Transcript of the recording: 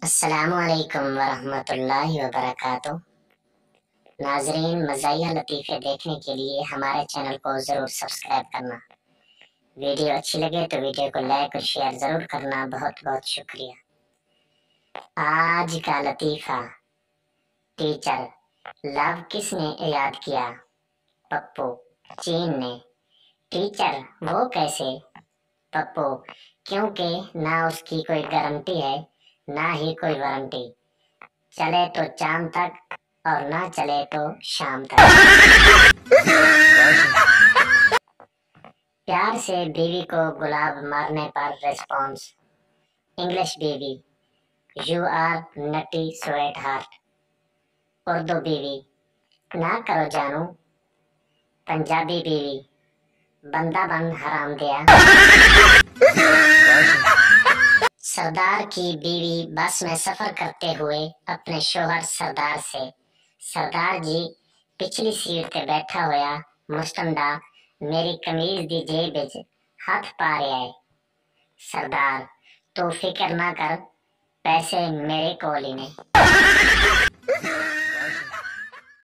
अस्सलामुअलैकुम वरहमतुल्लाहि वबरकातुह। नाजरीन, मज़ाहिया लतीफ़े देखने के लिए हमारे चैनल को ज़रूर सब्सक्राइब करना। वीडियो अच्छी लगे तो वीडियो को लाइक और शेयर ज़रूर करना। बहुत बहुत शुक्रिया। आज का लतीफ़ा। टीचर लव किसने याद किया? पप्पू। चीन ने। टीचर वो कैसे? पप्पू, क्योंकि ना उसकी कोई गारंटी है ना ही कोई वारंटी। चले तो चांद तक और ना चले तो शाम तक। प्यार से बीवी को गुलाब मारने पर रिस्पॉन्स। इंग्लिश बीवी, you are nutty sweetheart. Urdu बीवी, ना करो जानू। पंजाबी बीवी, बंदा बन हराम दिया। सरदार की बीवी बस में सफर करते हुए अपने शोहर सरदार से, सरदार जी पिछली सीट पे बैठा होया मुस्टंडा मेरी कमीज दी जेब विच हाथ पा रहा है। सरदार, तू फिक्र ना कर, पैसे मेरे कोल ही ने।